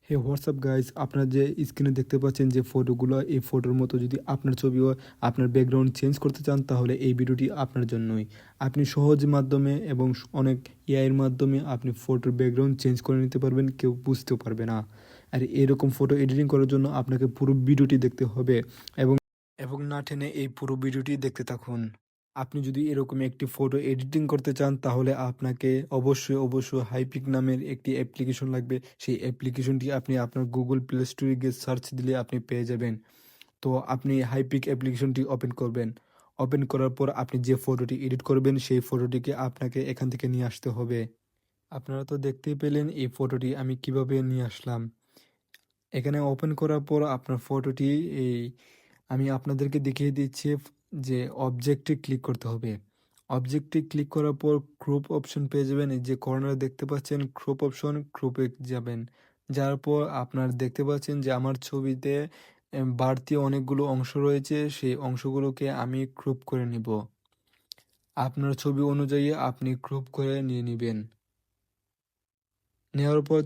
হে WhatsApp guys, আপনারা যে স্ক্রিনে দেখতে পাচ্ছেন যে ফটোগুলো, এই ফটোর মতো যদি আপনার ছবিও আপনার ব্যাকগ্রাউন্ড চেঞ্জ করতে চান তাহলে এই ভিডিওটি আপনার জন্যই। আপনি সহজ মাধ্যমে এবং অনেক এআইয়ের মাধ্যমে আপনি ফটোর ব্যাকগ্রাউন্ড চেঞ্জ করে নিতে পারবেন, কেউ বুঝতেও পারবে না। আর এরকম ফটো এডিটিং করার জন্য আপনাকে পুরো ভিডিওটি দেখতে হবে এবং এবং না টেনে এই পুরো ভিডিওটি দেখতে থাকুন। আপনি যদি এরকম একটি ফটো এডিটিং করতে চান তাহলে আপনাকে অবশ্যই হাইপিক নামের একটি অ্যাপ্লিকেশন লাগবে। সেই অ্যাপ্লিকেশনটি আপনি আপনার গুগল প্লে স্টোরে গিয়ে সার্চ দিলে আপনি পেয়ে যাবেন। তো আপনি হাইপিক অ্যাপ্লিকেশনটি ওপেন করবেন। ওপেন করার পর আপনি যে ফটোটি এডিট করবেন সেই ফটোটিকে আপনাকে এখান থেকে নিয়ে আসতে হবে। আপনারা তো দেখতেই পেলেন এই ফটোটি আমি কিভাবে নিয়ে আসলাম। এখানে ওপেন করার পর আপনার ফটোটি এই আমি আপনাদেরকে দেখিয়ে দিচ্ছি যে অবজেক্টে ক্লিক করতে হবে। অবজেক্টে ক্লিক করার পর ক্রপ অপশন পেয়ে যাবেন। এই যে কর্নারে দেখতে পাচ্ছেন ক্রপ অপশন, ক্রপে যাবেন। যাওয়ার পর আপনার দেখতে পাচ্ছেন যে আমার ছবিতে বাড়তি অনেকগুলো অংশ রয়েছে, সেই অংশগুলোকে আমি ক্রপ করে নিব। আপনার ছবি অনুযায়ী আপনি ক্রপ করে নিয়ে নিবেন। নেওয়ার পর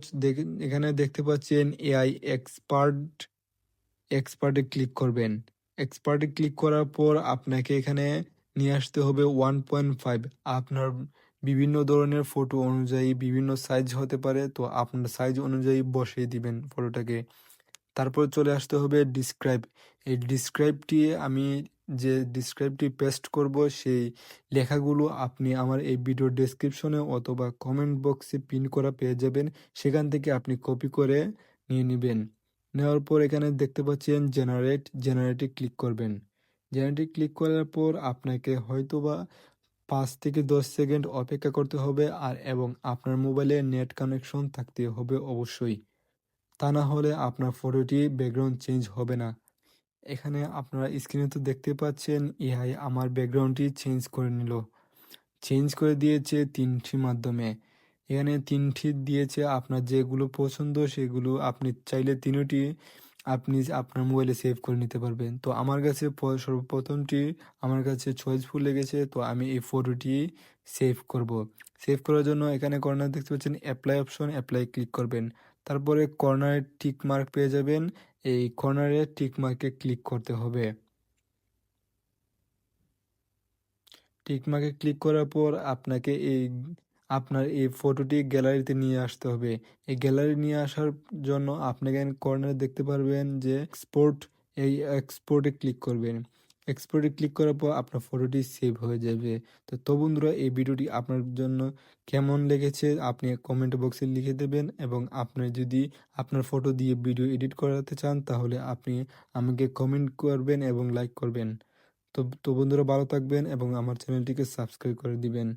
এখানে দেখতে পাচ্ছেন এআই এক্সপার্টে ক্লিক করবেন। এক্সপার্টে ক্লিক করার পর আপনাকে এখানে নিয়ে আসতে হবে 1.5। আপনার বিভিন্ন ধরনের ফটো অনুযায়ী বিভিন্ন সাইজ হতে পারে, তো আপনার সাইজ অনুযায়ী বসিয়ে দিবেন ফটোটাকে। তারপর চলে আসতে হবে ডিসক্রাইব। এই ডিসক্রাইবটি আমি যে ডিসক্রাইবটি পেস্ট করব সেই লেখাগুলো আপনি আমার এই ভিডিও ডেসক্রিপশনে অথবা কমেন্ট বক্সে পিন করা পেয়ে যাবেন। সেখান থেকে আপনি কপি করে নিয়ে নেবেন। নেওয়ার পর এখানে দেখতে পাচ্ছেন জেনারেটে ক্লিক করবেন। জেনারেটে ক্লিক করার পর আপনাকে হয়তোবা 5 থেকে 10 সেকেন্ড অপেক্ষা করতে হবে এবং আপনার মোবাইলে নেট কানেকশন থাকতে হবে অবশ্যই। তা না হলে আপনার ফটোটি ব্যাকগ্রাউন্ড চেঞ্জ হবে না। এখানে আপনারা স্ক্রিনে তো দেখতে পাচ্ছেন এআই আমার ব্যাকগ্রাউন্ডটি চেঞ্জ করে নিল। চেঞ্জ করে দিয়েছে 3টির মাধ্যমে। এখানে 3টি দিয়েছে, আপনার যেগুলো পছন্দ সেগুলো আপনি চাইলে 3টি আপনি আপনার মোবাইলে সেভ করে নিতে পারবেন। তো আমার কাছে সর্বপ্রথমটি আমার কাছে চয়েসফুল লেগেছে, তো আমি এই ফটোটি সেভ করব। সেভ করার জন্য এখানে কর্নার দেখতে পাচ্ছেন অ্যাপ্লাই অপশন, অ্যাপ্লাই ক্লিক করবেন। তারপরে কর্নারে টিক মার্ক পেয়ে যাবেন, এই কর্নারে টিক মার্কে ক্লিক করতে হবে। টিক মার্কে ক্লিক করার পর আপনাকে আপনার এই ফটোটি গ্যালারিতে নিয়ে আসতে হবে। এই গ্যালারি নিয়ে আসার জন্য আপনাকে কর্নারে দেখতে পারবেন যে এই এক্সপোর্টে ক্লিক করবেন। এক্সপোর্টে ক্লিক করার পর আপনার ফটোটি সেভ হয়ে যাবে। তো বন্ধুরা, এই ভিডিওটি আপনার জন্য কেমন লেগেছে আপনি কমেন্ট বক্সে লিখে দেবেন এবং আপনি যদি আপনার ফটো দিয়ে ভিডিও এডিট করাতে চান তাহলে আপনি আমাকে কমেন্ট করবেন এবং লাইক করবেন। তো বন্ধুরা, ভালো থাকবেন এবং আমার চ্যানেলটিকে সাবস্ক্রাইব করে দিবেন।